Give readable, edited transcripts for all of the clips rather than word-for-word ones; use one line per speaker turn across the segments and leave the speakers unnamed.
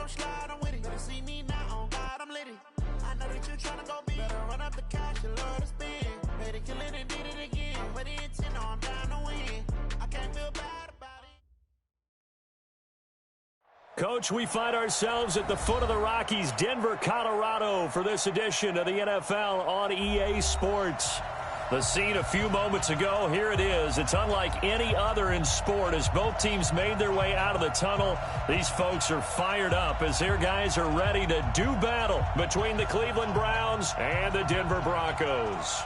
don't slide, I'm with it. Better see me now, on God, I'm litty. I know that you tryna go big. Better run up the cash, you love to spend. Better kill it and did it again. But the intent, no, I'm down to win. I can't feel bad about it.
Coach, we find ourselves at the foot of the Rockies, Denver, Colorado, for this edition of the NFL on EA Sports. The scene a few moments ago, here it is. It's unlike any other in sport as both teams made their way out of the tunnel. These folks are fired up as their guys are ready to do battle between the Cleveland Browns and the Denver Broncos.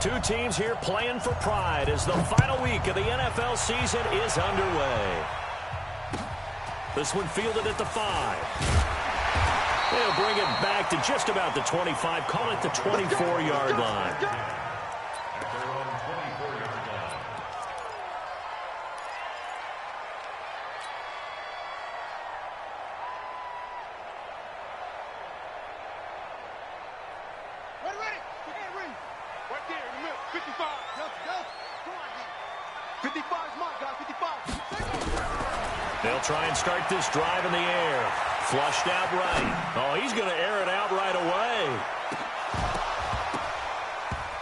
Two teams here playing for pride as the final week of the NFL season is underway. This one fielded at the 5. They'll bring it back to just about the 25, call it the 24-yard line. They'll try and start this drive in the air. Flushed out right. Oh, he's going to air it out right away.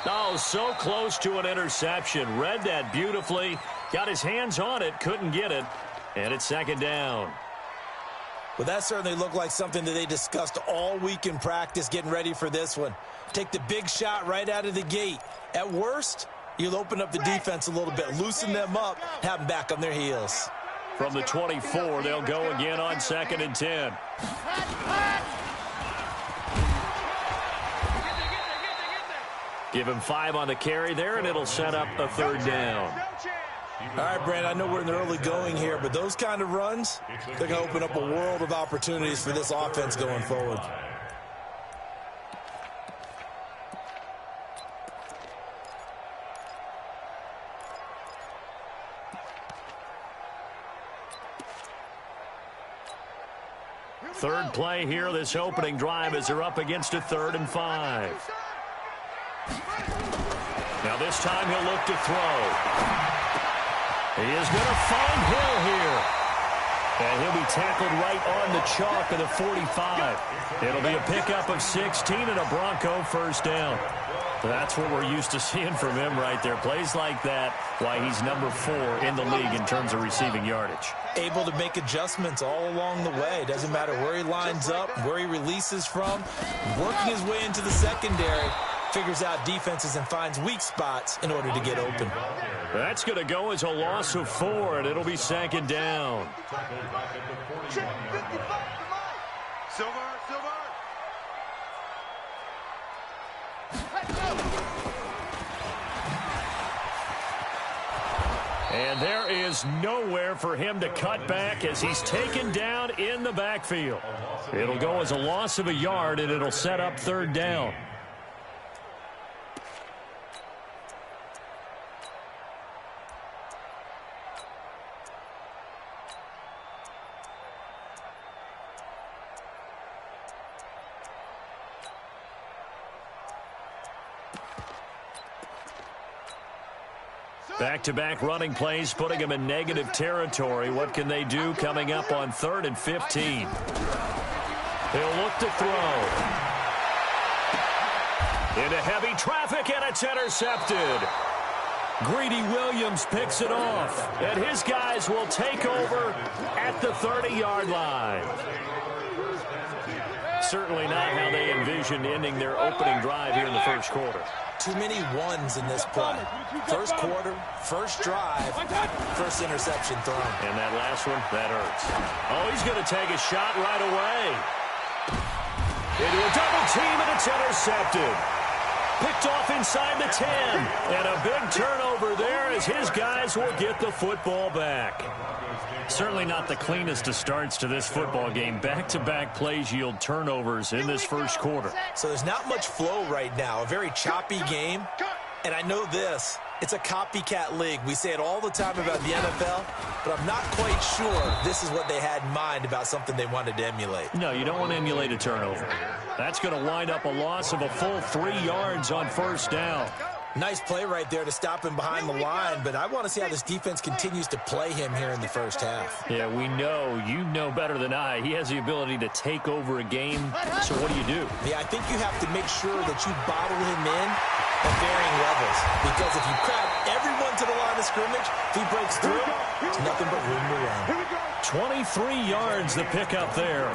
Oh, so close to an interception. Read that beautifully. Got his hands on it. Couldn't get it. And it's second down.
Well, that certainly looked like something that they discussed all week in practice getting ready for this one. Take the big shot right out of the gate. At worst, you'll open up the defense a little bit, loosen them up, have them back on their heels.
From the 24, they'll go again on 2nd and 10. Give him 5 on the carry there, and it'll set up a 3rd down.
All right, Brand, I know we're in the early going here, but those kind of runs, they're going to open up a world of opportunities for this offense going forward.
Third play here, this opening drive as they're up against a 3rd and 5. Now this time he'll look to throw. He is going to find Hill here. And he'll be tackled right on the chalk of the 45. It'll be a pickup of 16 and a Bronco 1st down. That's what we're used to seeing from him right there. Plays like that, why he's number 4 in the league in terms of receiving yardage.
Able to make adjustments all along the way. Doesn't matter where he lines up, where he releases from. Working his way into the secondary, figures out defenses and finds weak spots in order to get open.
That's going to go as a loss of 4, and it'll be 2nd down.
Silver.
And there is nowhere for him to cut back as he's taken down in the backfield. It'll go as a loss of a yard, and it'll set up 3rd down. Back-to-back running plays, putting them in negative territory. What can they do coming up on 3rd and 15? He'll look to throw. Into heavy traffic, and it's intercepted. Greedy Williams picks it off, and his guys will take over at the 30-yard line. Certainly not how they envisioned ending their opening drive here in the 1st quarter.
Too many ones in this play. 1st quarter, 1st drive, 1st interception thrown.
And that last one, that hurts. Oh, he's going to take a shot right away. Into a double team, and it's intercepted. Picked off inside the 10. And a big turnover there as his guys will get the football back. Certainly not the cleanest of starts to this football game. Back-to-back plays yield turnovers in this 1st quarter.
So there's not much flow right now. A very choppy game. And I know this. It's a copycat league. We say it all the time about the NFL, but I'm not quite sure this is what they had in mind about something they wanted to emulate.
No, you don't want to emulate a turnover. That's going to wind up a loss of a full 3 yards on first down.
Nice play right there to stop him behind the line, but I want to see how this defense continues to play him here in the first half.
Yeah, we know. You know better than I. He has the ability to take over a game, so what do?
Yeah, I think you have to make sure that you bottle him in at varying levels, because if you crowd everyone to the line of scrimmage, if he breaks through, it's nothing but room to run.
23 yards the pickup there.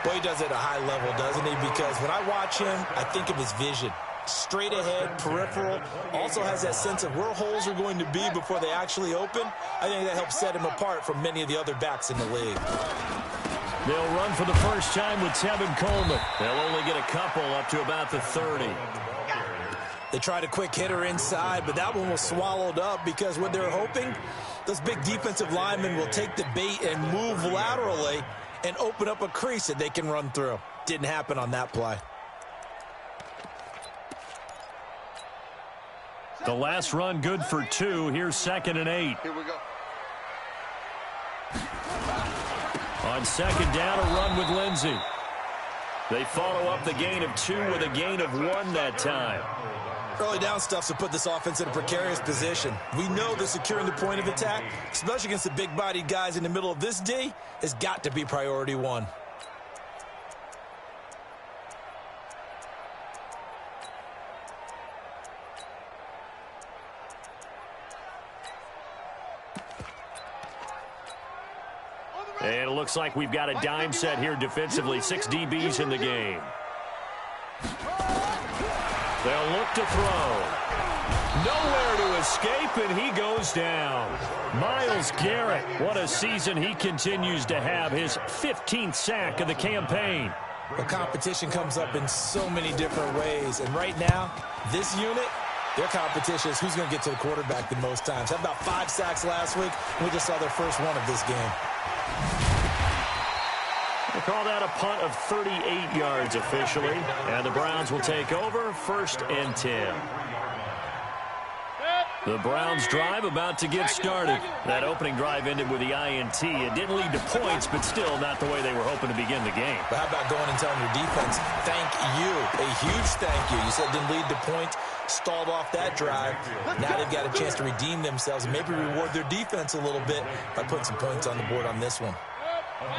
Boy, he does it at a high level, doesn't he? Because when I watch him, I think of his vision. Straight ahead, peripheral, also has that sense of where holes are going to be before they actually open. I think that helps set him apart from many of the other backs in the league.
They'll run for the first time with Tevin Coleman. They'll only get a couple up to about the 30.
They tried a quick hitter inside, but that one was swallowed up because what they're hoping, those big defensive linemen will take the bait and move laterally and open up a crease that they can run through. Didn't happen on that play.
The last run good for 2. Here's 2nd and 8.
Here we go.
On 2nd down, a run with Lindsey. They follow up the gain of 2 with a gain of 1 that time.
Early down stuff's to put this offense in a precarious position. We know that securing the point of attack, especially against the big-bodied guys in the middle of this D, has got to be priority 1.
And it looks like we've got a dime set here defensively. 6 DBs in the game. They'll look to throw. Nowhere to escape, and he goes down. Myles Garrett, what a season he continues to have. His 15th sack of the campaign.
The competition comes up in so many different ways. And right now, this unit, their competition is who's going to get to the quarterback the most times. Had about 5 sacks last week. We just saw their first one of this game.
We'll call that a punt of 38 yards officially. And the Browns will take over 1st and 10. The Browns drive about to get started. That opening drive ended with the INT. It didn't lead to points, but still not the way they were hoping to begin the game.
But how about going and telling your defense, thank you, a huge thank you. You said it didn't lead to points, stalled off that drive. Now they've got a chance to redeem themselves and maybe reward their defense a little bit by putting some points on the board on this one.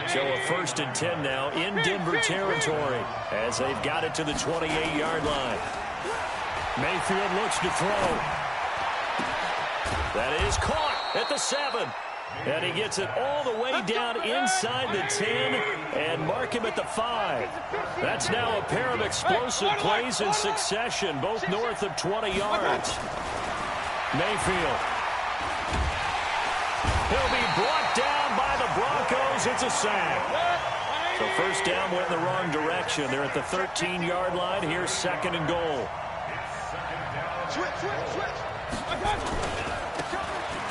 So a 1st and 10 now in Denver territory as they've got it to the 28-yard line. Mayfield looks to throw. That is caught at the 7. And he gets it all the way down inside the 10 and mark him at the 5. That's now a pair of explosive plays in succession, both north of 20 yards. Mayfield. He'll be brought down by the Broncos. It's a sack. So 1st down went in the wrong direction. They're at the 13-yard line. Here's 2nd and goal.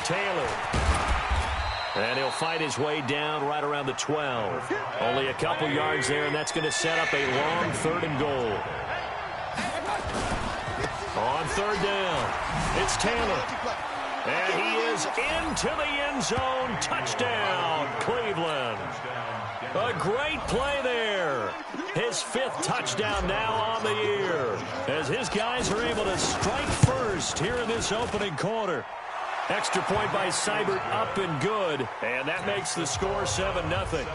Taylor. And he'll fight his way down right around the 12. Only a couple yards there, and that's going to set up a long 3rd and goal. On 3rd down, it's Taylor. And he is into the end zone. Touchdown, Cleveland. A great play there. His 5th touchdown now on the year as his guys are able to strike first here in this opening quarter. Extra point by Seibert up and good, and that makes the score 7-0.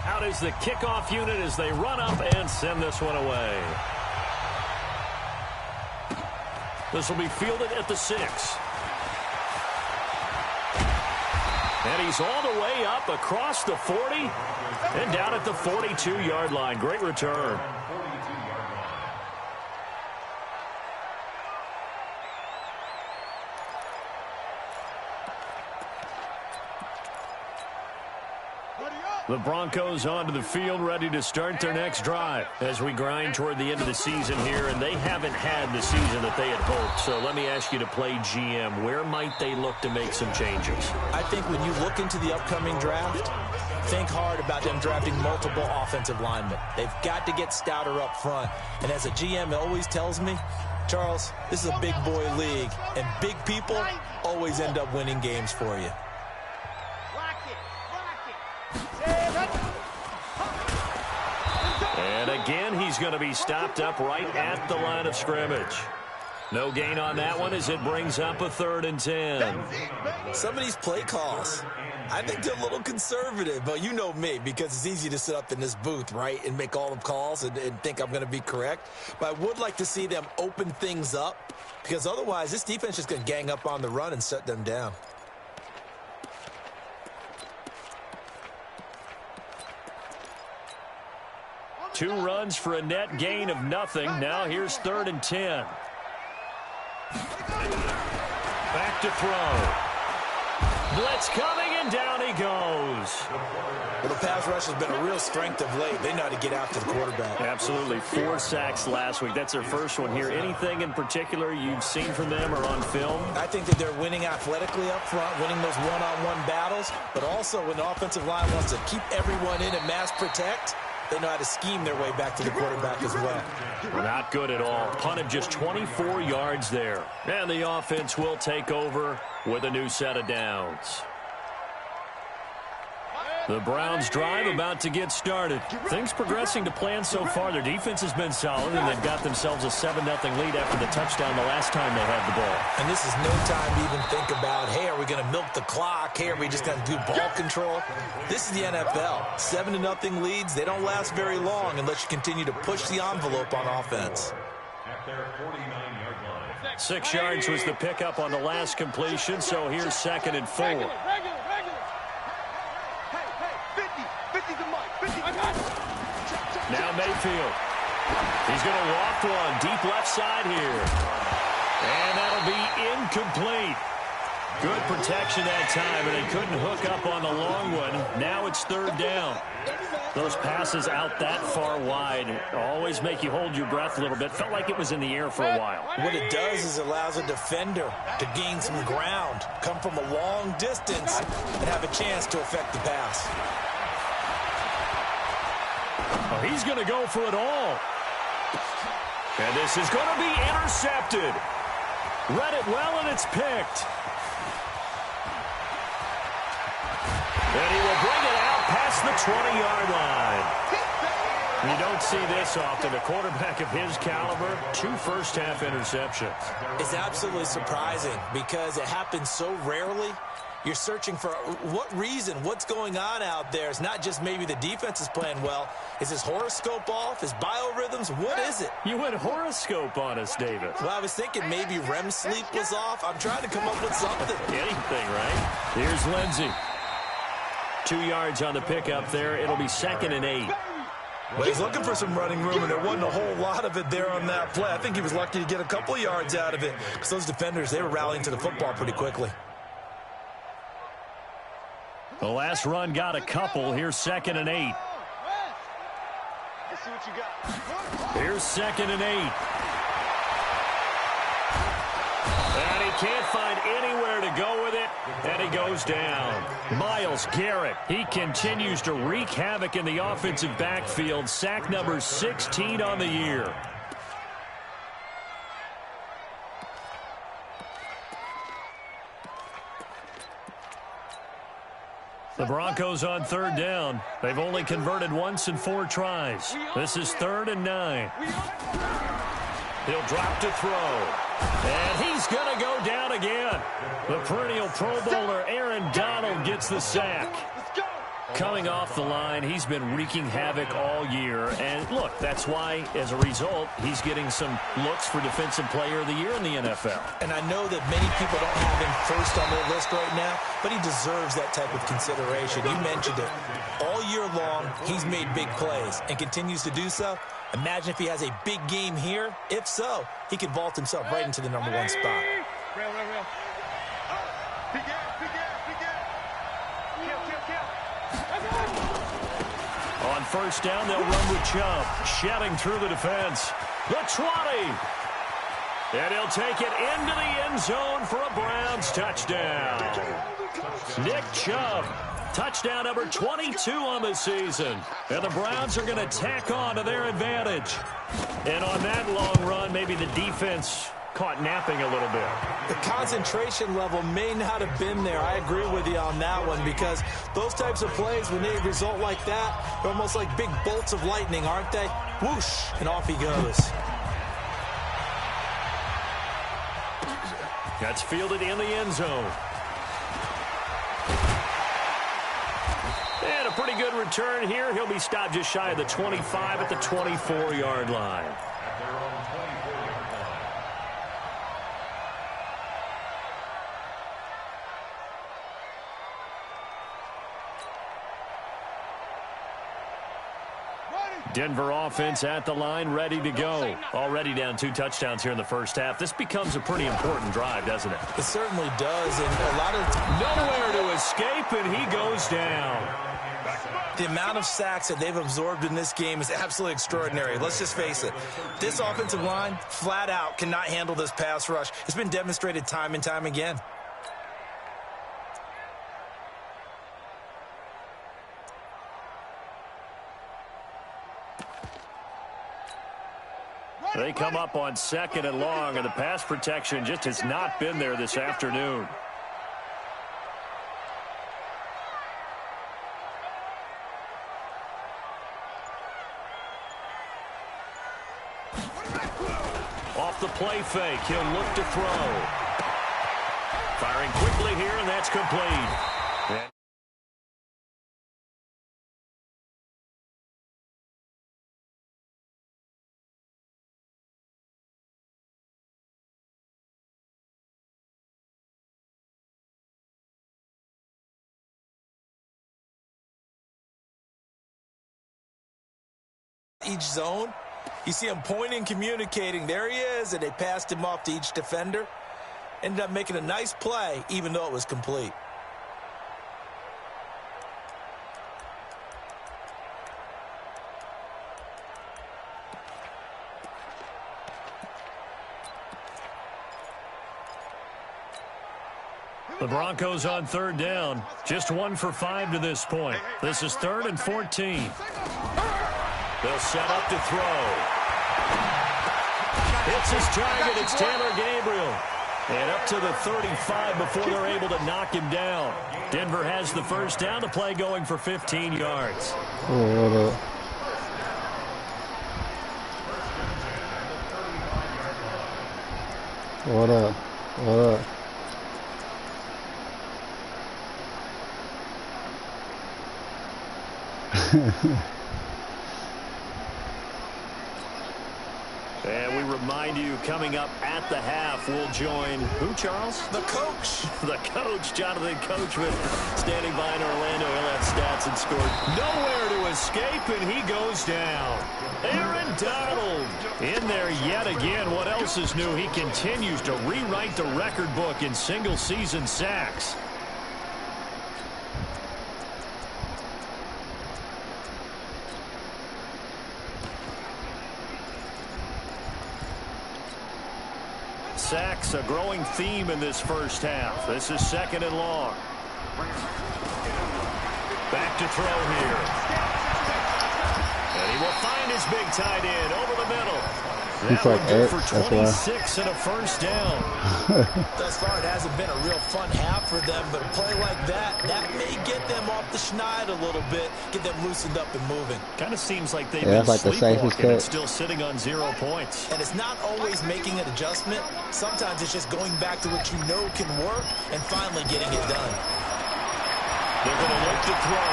Out is the kickoff unit as they run up and send this one away. This will be fielded at the 6. And he's all the way up across the 40 and down at the 42-yard line. Great return. The Broncos onto the field, ready to start their next drive as we grind toward the end of the season here, and they haven't had the season that they had hoped. So let me ask you to play GM. Where might they look to make some changes?
I think when you look into the upcoming draft, think hard about them drafting multiple offensive linemen. They've got to get stouter up front. And as a GM always tells me, Charles, this is a big boy league, and big people always end up winning games for you.
And again, he's going to be stopped up right at the line of scrimmage. No gain on that one as it brings up a 3rd and 10.
Some of these play calls, I think they're a little conservative, but you know me, because it's easy to sit up in this booth, right, and make all the calls and think I'm going to be correct. But I would like to see them open things up, because otherwise this defense is going to gang up on the run and shut them down.
Two runs for a net gain of nothing. Now here's 3rd and 10. Back to throw. Blitz coming, and down he goes.
Well, the pass rush has been a real strength of late. They know how to get after the quarterback.
Absolutely. 4 sacks last week. That's their first one here. Anything in particular you've seen from them or on film?
I think that they're winning athletically up front, winning those one-on-one battles, but also when the offensive line wants to keep everyone in and mass protect, they know how to scheme their way back to the quarterback as well.
Not good at all. Punted just 24 yards there. And the offense will take over with a new set of downs. The Browns drive about to get started. Things progressing to plan so far. Their defense has been solid, and they've got themselves a 7-0 lead after the touchdown the last time they had the ball.
And this is no time to even think about, hey, are we going to milk the clock? Hey, are we just going to do ball control? This is the NFL. 7-0 leads, they don't last very long unless you continue to push the envelope on offense.
6 yards was the pickup on the last completion, so here's 2nd and 4. Now Mayfield. He's going to loft one deep left side here. And that'll be incomplete. Good protection that time, and they couldn't hook up on the long one. Now it's 3rd down. Those passes out that far wide always make you hold your breath a little bit. Felt like it was in the air for a while.
What it does is it allows a defender to gain some ground, come from a long distance, and have a chance to affect the pass.
Oh, he's going to go for it all. And this is going to be intercepted. Read it well, and it's picked. And he will bring it out past the 20-yard line. You don't see this often. A quarterback of his caliber, 2 first-half interceptions.
It's absolutely surprising because it happens so rarely. You're searching for what reason, what's going on out there. It's not just maybe the defense is playing well. Is his horoscope off? His biorhythms? What is it?
You went horoscope on us, David.
Well, I was thinking maybe REM sleep was off. I'm trying to come up with something.
Anything, right? Here's Lindsey. 2 yards on the pickup there. It'll be 2nd and 8.
Well, he's looking for some running room, and there wasn't a whole lot of it there on that play. I think he was lucky to get a couple of yards out of it because those defenders, they were rallying to the football pretty quickly.
The last run got a couple. Here's 2nd and 8.
Let's see what you got.
Here's 2nd and 8. And he can't find anywhere to go with it, and he goes down. Myles Garrett, he continues to wreak havoc in the offensive backfield. Sack number 16 on the year. The Broncos on 3rd down. They've only converted once in 4 tries. This is 3rd and 9. He'll drop to throw. And he's going to go down again. The perennial Pro Bowler Aaron Donald gets the sack. Coming off the line, he's been wreaking havoc all year. And look, that's why, as a result, he's getting some looks for Defensive Player of the Year in the NFL.
And I know that many people don't have him first on their list right now, but he deserves that type of consideration. You mentioned it. All year long, he's made big plays and continues to do so. Imagine if he has a big game here. If so, he could vault himself right into the #1 spot.
Real.
On 1st down, they'll run with Chubb, shedding through the defense. The 20. And he'll take it into the end zone for a Browns touchdown. Nick Chubb, Touchdown number 22 on the season. And the Browns are going to tack on to their advantage. And on that long run, maybe the defense caught napping a little bit.
The concentration level may not have been there. I agree with you on that one, because those types of plays, when they result like that, they're almost like big bolts of lightning, aren't they? Whoosh, and off he goes.
That's fielded in the end zone. And a pretty good return here. He'll be stopped just shy of the 25 at the 24-yard line. Denver offense at the line, ready to go. Already down 2 touchdowns here in the first half. This becomes a pretty important drive, doesn't it?
It certainly does, and a lot of...
Nowhere to escape, and he goes down.
The amount of sacks that they've absorbed in this game is absolutely extraordinary. Let's just face it. This offensive line, flat out, cannot handle this pass rush. It's been demonstrated time and time again.
They come up on 2nd and long, and the pass protection just has not been there this afternoon. Off the play fake, he'll look to throw. Firing quickly here, and that's complete.
Each zone, you see him pointing, communicating. There he is, and they passed him off to each defender. Ended up making a nice play, even though it was complete.
The Broncos on 3rd down. Just 1 for 5 to this point. This is 3rd and 14. They'll set up to throw. It's his target. It's Taylor Gabriel. And up to the 35 before they're able to knock him down. Denver has the first down, to play going for 15 yards.
Oh, what up? What up?
And we remind you, coming up at the half, we'll join who, Charles?
The coach.
The coach, Jonathan Coachman, standing by in Orlando. He'll have stats and scored. Nowhere to escape, and he goes down. Aaron Donald in there yet again. What else is new? He continues to rewrite the record book in single-season sacks. Sacks, a growing theme in this first half. This is 2nd and long. Back to throw here. And he will find his big tight end over the middle. That
like
would go for
that's
26 and a first down.
Thus far, it hasn't been a real fun half for them, but a play like that may get them off the schneid a little bit, get them loosened up and moving.
Kind of seems like they've
Yeah,
been
that's like the safest
sleepwalking and
cut.
still sitting on 0 points.
And it's not always making an adjustment. Sometimes it's just going back to what you know can work and finally getting it done.
They're going to look to throw.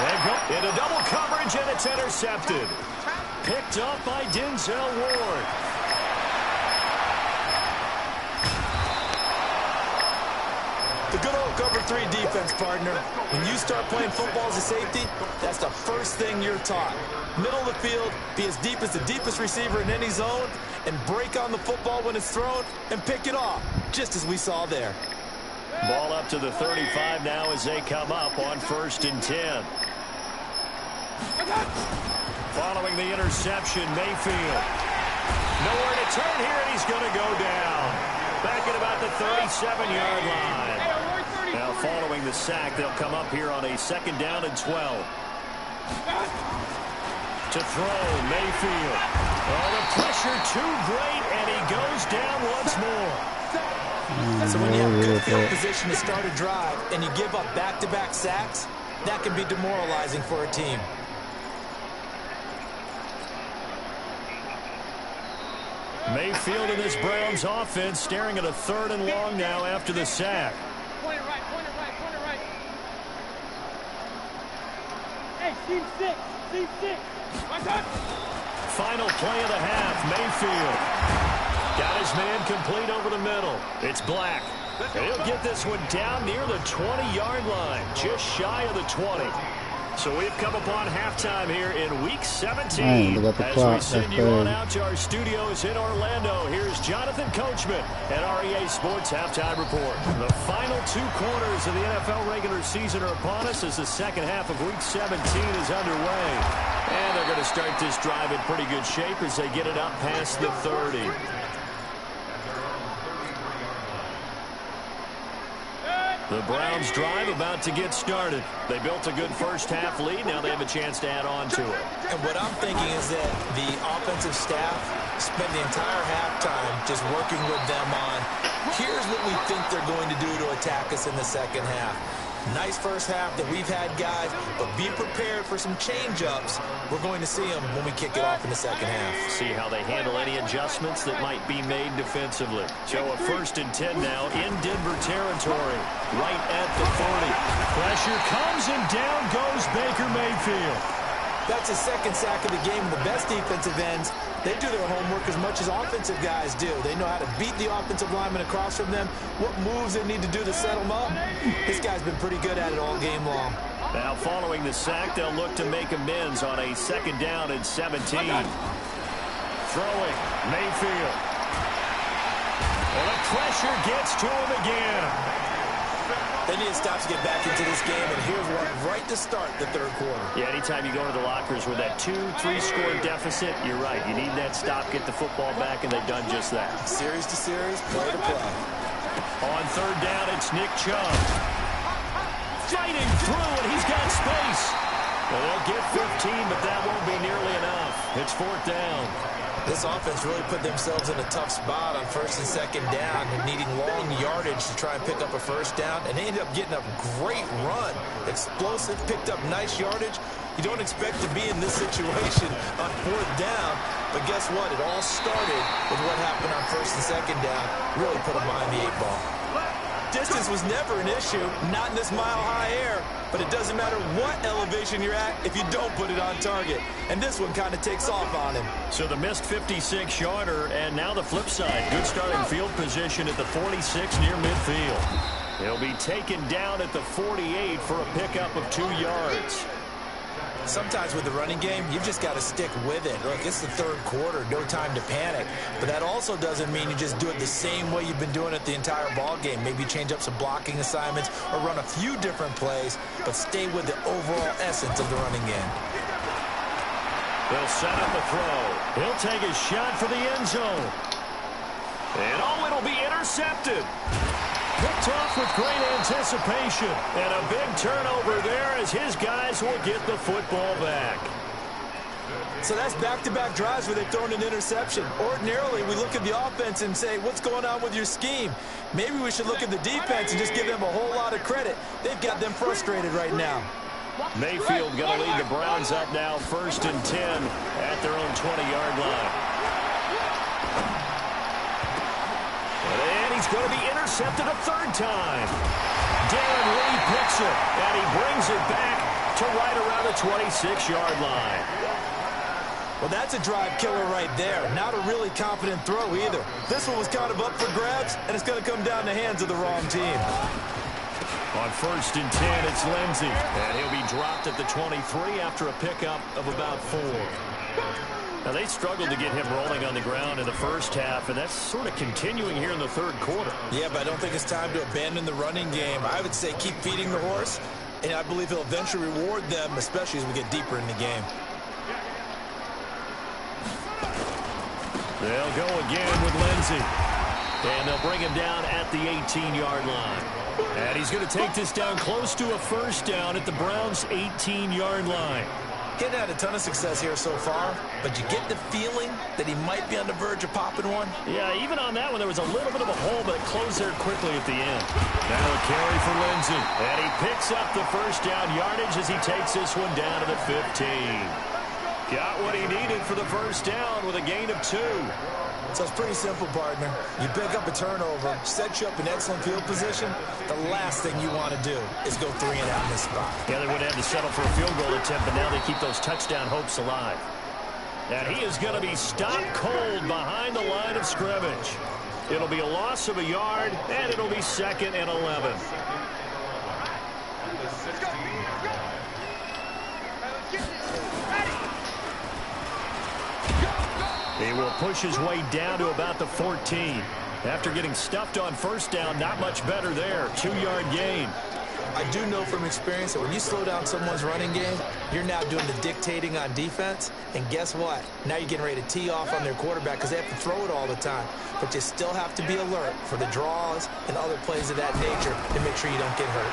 And go into double coverage, and it's intercepted. Picked up by Denzel Ward.
The good old cover 3 defense, partner. When you start playing football as a safety, that's the first thing you're taught. Middle of the field, be as deep as the deepest receiver in any zone, and break on the football when it's thrown, and pick it off, just as we saw there.
Ball up to the 35 now as they come up on 1st and 10. Following the interception, Mayfield. Nowhere to turn here, and he's going to go down. Back at about the 37-yard line. Now following the sack, they'll come up here on a 2nd down and 12. To throw, Mayfield. Oh, the pressure too great, and he goes down once more.
So when you have good field position to start a drive and you give up back-to-back sacks, that can be demoralizing for a team.
Mayfield in this Browns offense staring at a 3rd and long now after the sack.
Point it right, point it right, point it right. Hey, team 6, team 6.
Final play of the half, Mayfield. Got his man complete over the middle. It's Black. And he'll get this one down near the 20-yard line, just shy of the 20. So we've come upon halftime here in Week 17. As we send you on out to our studios in Orlando, here's Jonathan Coachman at REA Sports Halftime Report. The final 2 quarters of the NFL regular season are upon us as the second half of Week 17 is underway. And they're going to start this drive in pretty good shape as they get it up past the 30. The Browns drive about to get started. They built a good first half lead. Now they have a chance to add on to it.
And what I'm thinking is that the offensive staff spent the entire halftime just working with them on, here's what we think they're going to do to attack us in the second half. Nice first half that we've had, guys, but be prepared for some change-ups. We're going to see them when we kick it off in the second half.
See how they handle any adjustments that might be made defensively. So a 1st and 10 now in Denver territory, right at the 40. Pressure comes and down goes Baker Mayfield.
That's his 2nd sack of the game. The best defensive ends, they do their homework as much as offensive guys do. They know how to beat the offensive lineman across from them, what moves they need to do to set them up. This guy's been pretty good at it all game long.
Now following the sack, they'll look to make amends on a 2nd down and 17. Throwing, Mayfield. And the pressure gets to him again.
They need to stop to get back into this game, and here's one right to start the 3rd quarter.
Yeah, anytime you go into the lockers with that 2-3 score deficit, you're right. You need that stop, get the football back, and they've done just that.
Series to series, play to play.
On 3rd down, it's Nick Chubb. Fighting through, and he's got space. Well, they'll get 15, but that won't be nearly enough. It's 4th down.
This offense really put themselves in a tough spot on 1st and 2nd down and needing long yardage to try and pick up a 1st down, and they ended up getting a great run. Explosive, picked up nice yardage. You don't expect to be in this situation on 4th down, but guess what? It all started with what happened on 1st and 2nd down. Really put them behind the 8 ball. Distance was never an issue, not in this mile-high air, but it doesn't matter what elevation you're at if you don't put it on target. And this one kind of takes off on him.
So the missed 56-yarder, and now the flip side. Good starting field position at the 46 near midfield. He'll be taken down at the 48 for a pickup of 2 yards.
Sometimes with the running game, you've just got to stick with it. Look, it's the 3rd quarter, no time to panic. But that also doesn't mean you just do it the same way you've been doing it the entire ball game. Maybe change up some blocking assignments or run a few different plays, but stay with the overall essence of the running game.
They'll set up a throw. He'll take a shot for the end zone. And it'll be intercepted. Picked off with great anticipation. And a big turnover there as his guys will get the football back.
So that's back-to-back drives where they've thrown an interception. Ordinarily, we look at the offense and say, what's going on with your scheme? Maybe we should look at the defense and just give them a whole lot of credit. They've got them frustrated right now.
Mayfield going to lead the Browns up now 1st and 10 at their own 20-yard line. And he's going to be intercepted a 3rd time. Darren Lee picks it, and he brings it back to right around the 26-yard line.
Well, that's a drive killer right there. Not a really confident throw either. This one was kind of up for grabs, and it's going to come down the hands of the wrong team.
On 1st and 10, it's Lindsey. And he'll be dropped at the 23 after a pickup of about 4. Now, they struggled to get him rolling on the ground in the first half, and that's sort of continuing here in the 3rd quarter.
Yeah, but I don't think it's time to abandon the running game. I would say keep feeding the horse, and I believe he'll eventually reward them, especially as we get deeper in the game.
They'll go again with Lindsey. And they'll bring him down at the 18-yard line. And he's going to take this down close to a first down at the Browns' 18-yard line.
He's had a ton of success here so far, but you get the feeling that he might be on the verge of popping one.
Yeah, even on that one, there was a little bit of a hole, but it closed there quickly at the end. Now a carry for Lindsey. And he picks up the first down yardage as he takes this one down to the 15. Got what he needed for the first down with a gain of 2.
So it's pretty simple, partner. You pick up a turnover, set you up in excellent field position. The last thing you want to do is go 3 and out in this spot.
Yeah, they would have to settle for a field goal attempt, but now they keep those touchdown hopes alive. And he is going to be stopped cold behind the line of scrimmage. It'll be a loss of a yard, and it'll be 2nd and 11. He will push his way down to about the 14. After getting stuffed on first down, not much better there. 2-yard gain.
I do know from experience that when you slow down someone's running game, you're now doing the dictating on defense. And guess what? Now you're getting ready to tee off on their quarterback because they have to throw it all the time. But you still have to be alert for the draws and other plays of that nature to make sure you don't get hurt.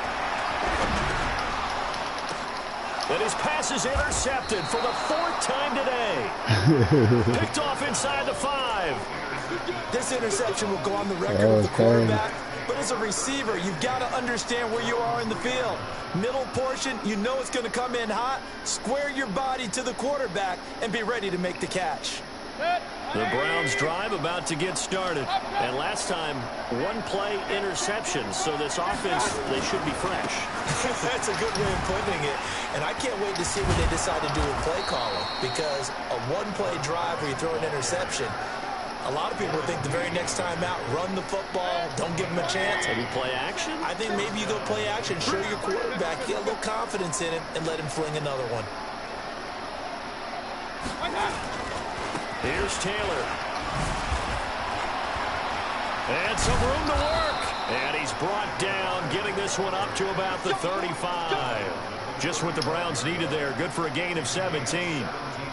And his pass is intercepted for the 4th time today. Picked off inside the 5.
This interception will go on the record of the quarterback. But as a receiver, you've got to understand where you are in the field. Middle portion, you know it's going to come in hot. Square your body to the quarterback and be ready to make the catch.
The Browns drive about to get started. And last time, 1-play interception. So this offense, they should be fresh.
That's a good way of putting it. And I can't wait to see what they decide to do with play calling. Because a 1-play drive where you throw an interception, a lot of people think the very next time out, run the football, don't give them a chance.
Maybe play action?
I think maybe you go play action, show your quarterback, get a little confidence in him, and let him fling another one.
Here's Taylor. And some room to work. And he's brought down, getting this one up to about the 35. Just what the Browns needed there. Good for a gain of 17.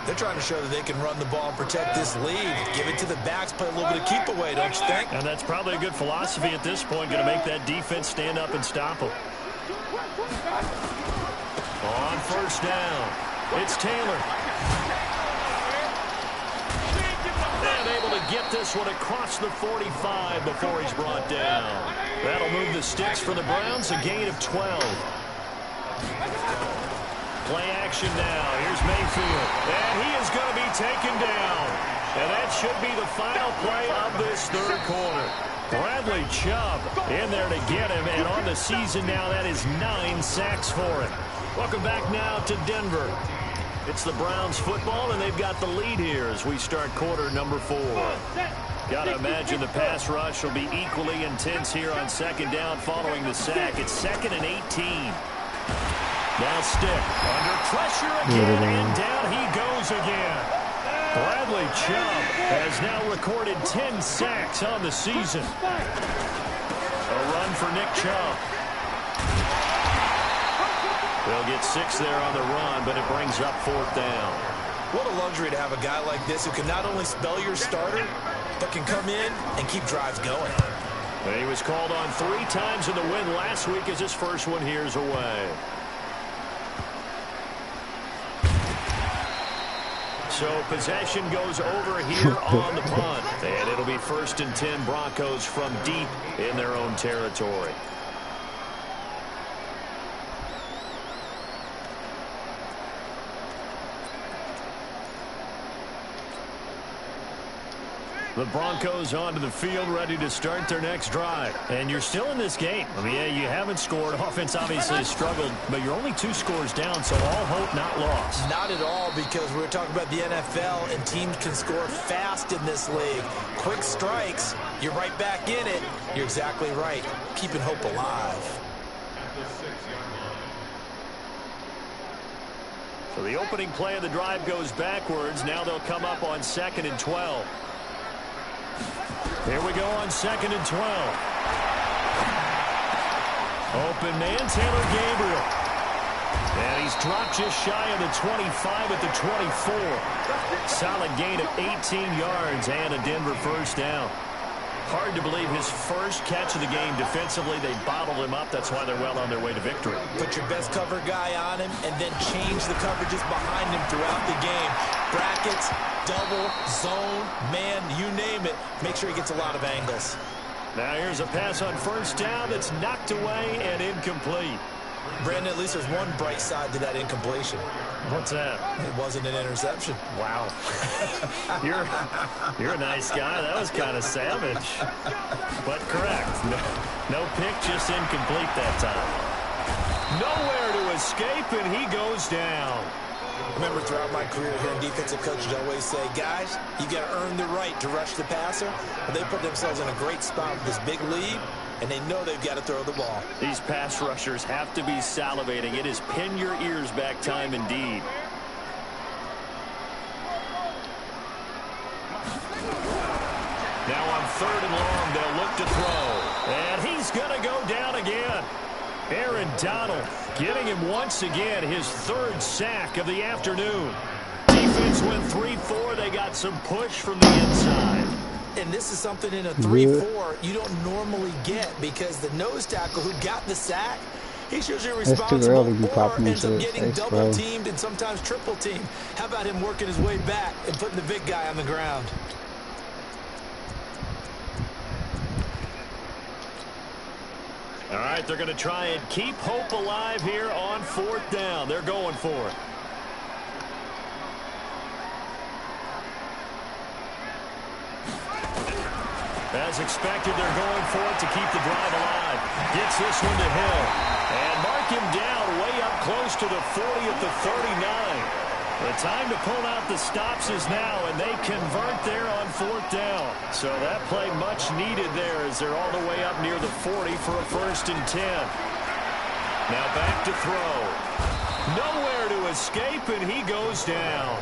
They're trying to show that they can run the ball and protect this lead. Give it to the backs, play a little bit of keep away, don't you think?
And that's probably a good philosophy at this point. Going to make that defense stand up and stop them. On first down, it's Taylor. And able to get this one across the 45 before he's brought down. That'll move the sticks for the Browns, a gain of 12. Play action now. Here's Mayfield. And he is going to be taken down. And that should be the final play of this third quarter. Bradley Chubb in there to get him. And on the season now, that is 9 sacks for him. Welcome back now to Denver. It's the Browns football, and they've got the lead here as we start quarter number 4. Got to imagine the pass rush will be equally intense here on second down following the sack. It's 2nd and 18. Now Stick under pressure again, and down he goes again. Bradley Chubb has now recorded 10 sacks on the season. A run for Nick Chubb. They'll get 6 there on the run, but it brings up 4th down.
What a luxury to have a guy like this who can not only spell your starter, but can come in and keep drives going.
And he was called on 3 times in the win last week as his first one here's away. So possession goes over here on the punt. And it'll be 1st and 10 Broncos from deep in their own territory. The Broncos onto the field, ready to start their next drive. And you're still in this game. I mean, yeah, you haven't scored. Offense obviously has struggled, but you're only 2 scores down, so all hope not lost.
Not at all, because we're talking about the NFL, and teams can score fast in this league. Quick strikes, you're right back in it. You're exactly right. Keeping hope alive.
So the opening play of the drive goes backwards. Now they'll come up on 2nd and 12. Here we go on 2nd and 12. Open man, Taylor Gabriel. And he's dropped just shy of the 25 at the 24. Solid gain of 18 yards and a Denver first down. Hard to believe his first catch of the game defensively. They bottled him up. That's why they're well on their way to victory.
Put your best cover guy on him and then change the coverages behind him throughout the game. Brackets, double, zone, man, you name it. Make sure he gets a lot of angles.
Now here's a pass on first down that's knocked away and incomplete.
Brandon, at least there's one bright side to that incompletion.
What's that?
It wasn't an interception.
Wow. You're a nice guy. That was kind of savage. But correct. No pick, just incomplete that time. Nowhere to escape, and he goes down.
Remember, throughout my career here in defensive coach, I'd always say, guys, you got to earn the right to rush the passer. But they put themselves in a great spot with this big lead, and they know they've got to throw the ball.
These pass rushers have to be salivating. It is pin your ears back time indeed. Now on 3rd and long, they'll look to throw. And he's going to go down again. Aaron Donald getting him once again his 3rd sack of the afternoon. Defense went 3-4. They got some push from the inside.
And this is something in a 3-4 you don't normally get because the nose tackle who got the sack, he's usually responsible or ends up getting double-teamed and sometimes triple-teamed. How about him working his way back and putting the big guy on the ground?
All right, they're going to try and keep hope alive here on 4th down. They're going for it. As expected, they're going for it to keep the drive alive. Gets this one to Hill. And mark him down way up close to the 40 at the 39. The time to pull out the stops is now, and they convert there on 4th down. So that play much needed there as they're all the way up near the 40 for a 1st and 10. Now back to throw. Nowhere to escape, and he goes down.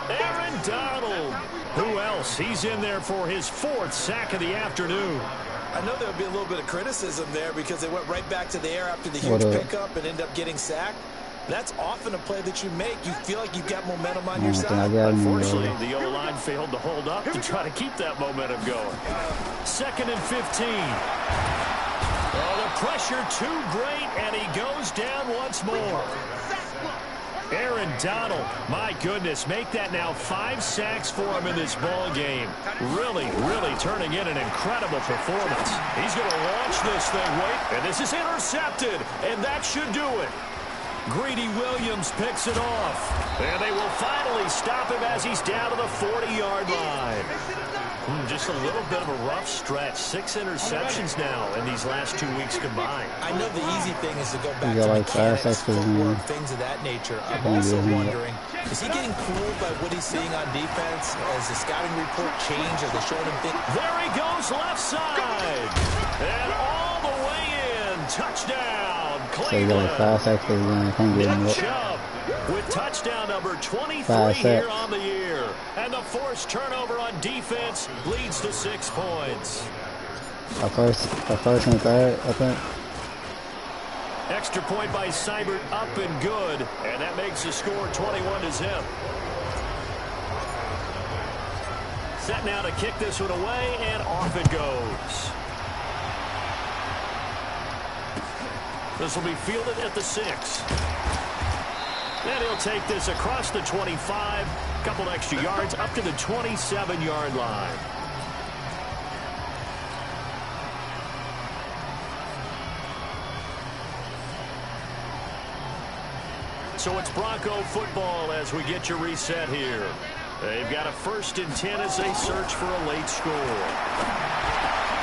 Aaron Donald. Who else? He's in there for his 4th sack of the afternoon.
I know there'll be a little bit of criticism there because they went right back to the air after the huge pickup and end up getting sacked. That's often a play that you make. You feel like you've got momentum on your side.
Unfortunately, the O-line failed to hold up to try to keep that momentum going. 2nd and 15. Oh, the pressure too great, and he goes down once more. Aaron Donald, my goodness, make that now 5 sacks for him in this ball game. Really, really turning in an incredible performance. He's going to launch this thing, and this is intercepted, and that should do it. Greedy Williams picks it off, and they will finally stop him as he's down to the 40-yard line. Just a little bit of a rough stretch. 6 interceptions now in these last 2 weeks combined.
I know the easy thing is to go back to mechanics, footwork, things of that nature. I'm also wondering, is he getting fooled by what he's seeing on defense? Has the scouting report changed? Are they showing him things?
There he goes, left side. And all the way in. Touchdown, Cleveland. Nick Chubb with touchdown number 23 here on the year. And the forced turnover on defense leads to 6 points.
A first and 3rd, I think.
Extra point by Seibert, up and good. And that makes the score 21-0. Set now to kick this one away, and off it goes. This will be fielded at the 6. And he'll take this across the 25. A couple extra yards up to the 27-yard line. So it's Bronco football as we get you reset here. They've got a 1st and 10 as they search for a late score.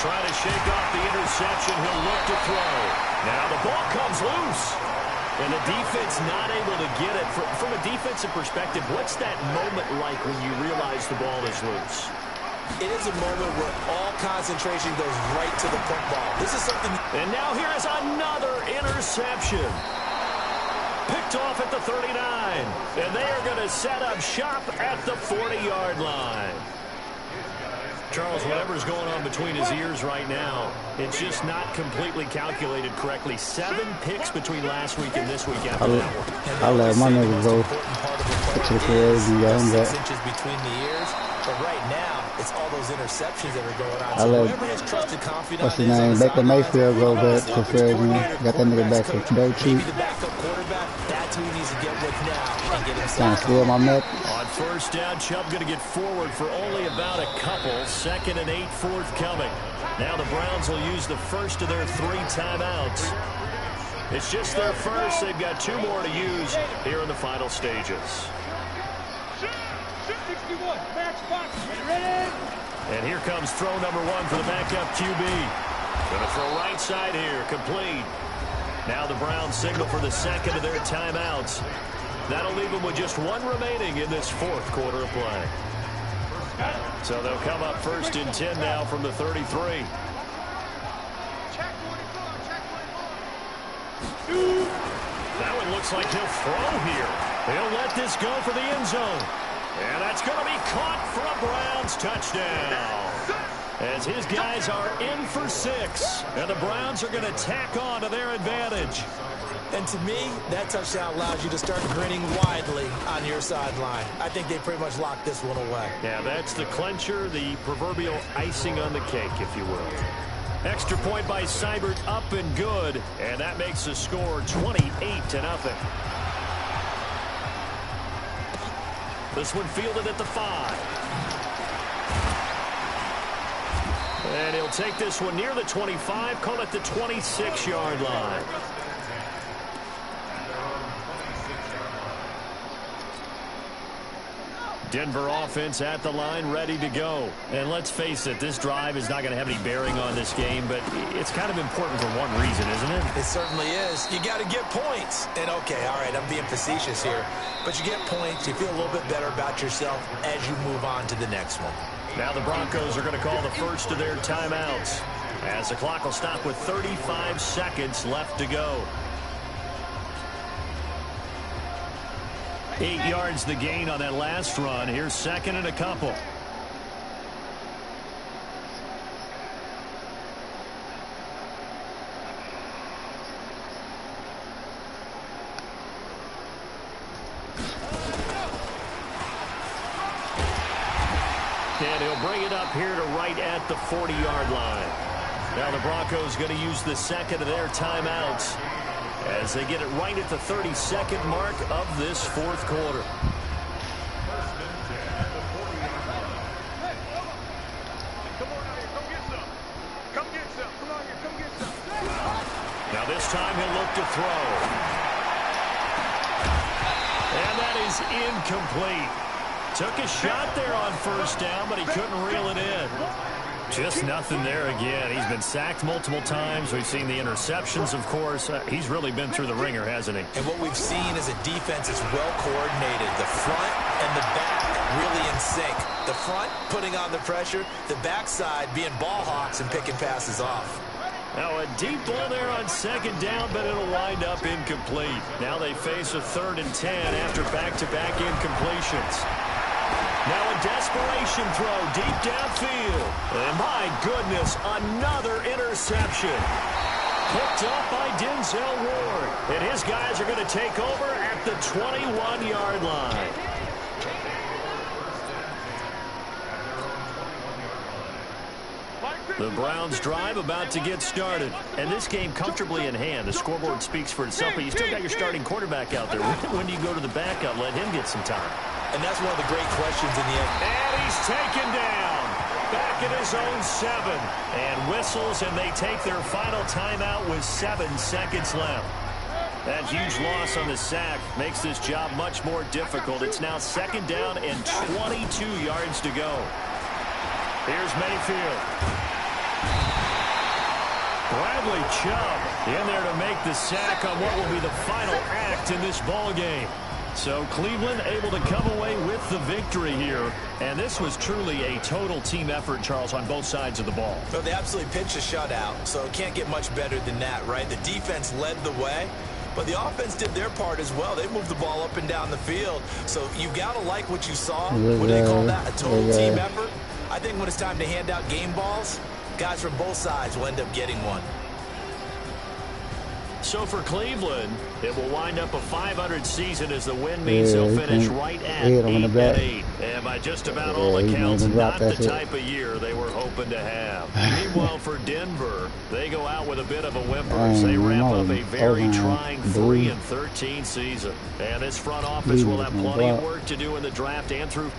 Trying to shake off the interception. He'll look to throw. Now the ball comes loose. And the defense not able to get it. From a defensive perspective, what's that moment like when you realize the ball is loose?
It is a moment where all concentration goes right to the football. This is something.
And now here is another interception. Picked off at the 39. And they are going to set up shop at the 40-yard line. Charles, whatever's going on between his ears right now, it's just not completely calculated correctly. 7 picks between last week and this week after that one.
I let my nigga go to the careers and got him back.
6 inches between the ears, but right now, it's all those interceptions that are going on.
I
So
let,
whoever his trusted confidant
what's his
is on
name,
the
Baker
sideline,
Mayfield go back to careers and got that nigga back for dirt cheap.
maybe the backup quarterback, that's who he needs to get with now and get
Trying
himself
to steal my neck.
On first down, Chubb going to get forward for only about a couple. 2nd and 8 forthcoming. Now the Browns will use the first of their 3 timeouts. It's just their first. They've got 2 more to use here in the final stages.
61, match box, ready?
And here comes throw number 1 for the backup QB. Going to throw right side here, complete. Now the Browns signal for the 2nd of their timeouts. That'll leave them with just 1 remaining in this 4th quarter of play. So they'll come up 1st and 10 now from the 33. That one looks like he'll throw here. He'll let this go for the end zone. And that's going to be caught for a Browns touchdown. As his guys are in for 6. And the Browns are going to tack on to their advantage.
And to me, that touchdown allows you to start grinning widely on your sideline. I think they pretty much locked this one away.
Yeah, that's the clincher, the proverbial icing on the cake, if you will. Extra point by Seibert, up and good. And that makes the score 28-0. This one fielded at the 5. And he'll take this one near the 25, call it the 26-yard line. Denver offense at the line, ready to go. And let's face it, this drive is not going to have any bearing on this game, but it's kind of important for one reason, isn't it?
It certainly is. You got to get points. And, okay, all right, I'm being facetious here. But you get points, you feel a little bit better about yourself as you move on to the next one.
Now the Broncos are going to call the first of their timeouts, as the clock will stop with 35 seconds left to go. 8 yards the gain on that last run. Here's 2nd and a couple. And he'll bring it up here to right at the 40-yard line. Now the Broncos going to use the 2nd of their timeouts as they get it right at the 32nd mark of this 4th quarter. Now this time he'll look to throw. And that is incomplete. Took a shot there on first down, but he couldn't reel it in. Just nothing there again. He's been sacked multiple times. We've seen the interceptions, of course. He's really been through the ringer, hasn't he?
And what we've seen is a defense that's well coordinated. The front and the back really in sync. The front putting on the pressure, the backside being ball hawks and picking passes off.
Now a deep ball there on 2nd down, but it'll wind up incomplete. Now they face a 3rd and 10 after back-to-back incompletions. Now a desperation throw deep downfield. And my goodness, another interception. Picked up by Denzel Ward. And his guys are going to take over at the 21-yard line. The Browns drive about to get started. And this game comfortably in hand. The scoreboard speaks for itself, but you still got your starting quarterback out there. When do you go to the backup? Let him get some time.
And that's one of the great questions in the end.
And he's taken down. Back at his own 7. And whistles, and they take their final timeout with 7 seconds left. That huge loss on the sack makes this job much more difficult. It's now 2nd down and 22 yards to go. Here's Mayfield. Bradley Chubb in there to make the sack on what will be the final act in this ball game. So Cleveland able to come away with the victory here. And this was truly a total team effort, Charles, on both sides of the ball.
So they absolutely pitched a shutout, so it can't get much better than that, right? The defense led the way, but the offense did their part as well. They moved the ball up and down the field. So you've got to like what you saw. What do they call that? A total team effort? I think when it's time to hand out game balls, guys from both sides will end up getting one.
So for Cleveland, it will wind up a .500 season as the win means they'll finish right at 8-8. And by just about all accounts, not the type of year they were hoping to have. Meanwhile, for Denver, they go out with a bit of a whimper as they wrap up a very trying 3-13 season. And this front office will have plenty of work to do in the draft and through.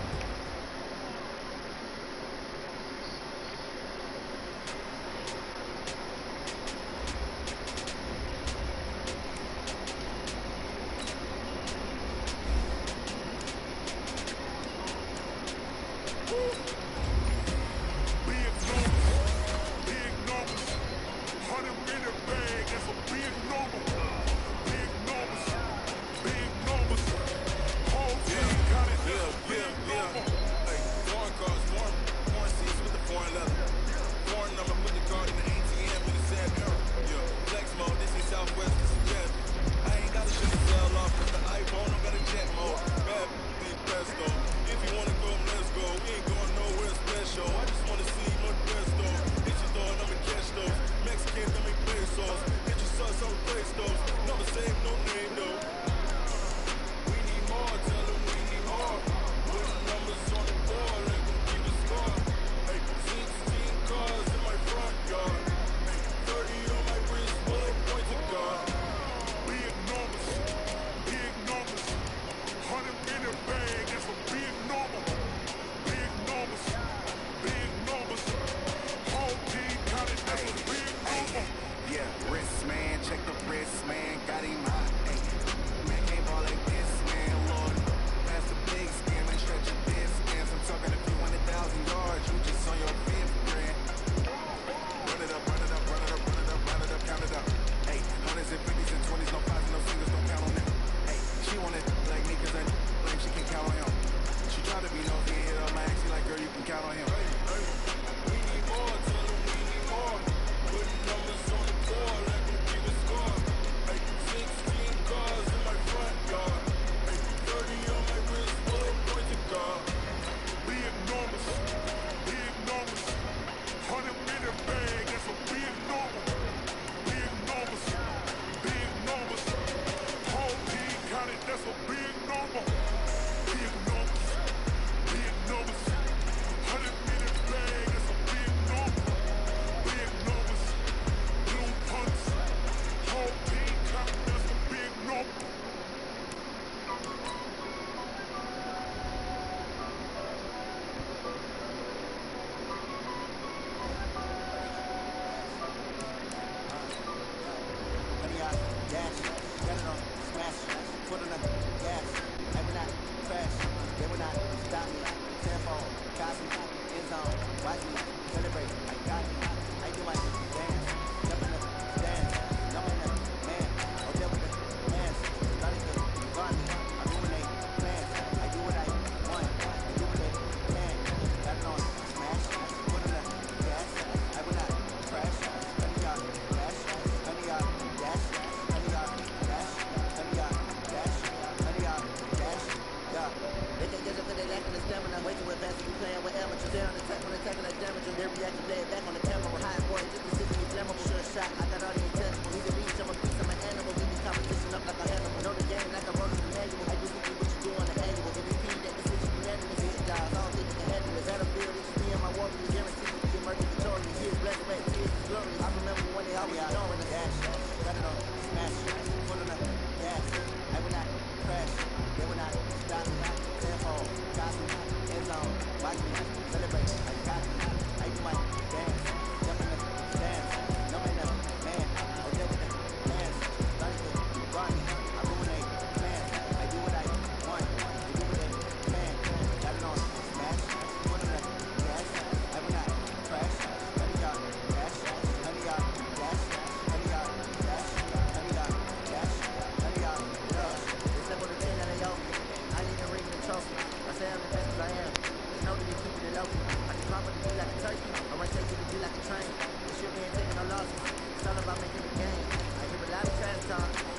It's all about making the game. I hear a lot of trash talk.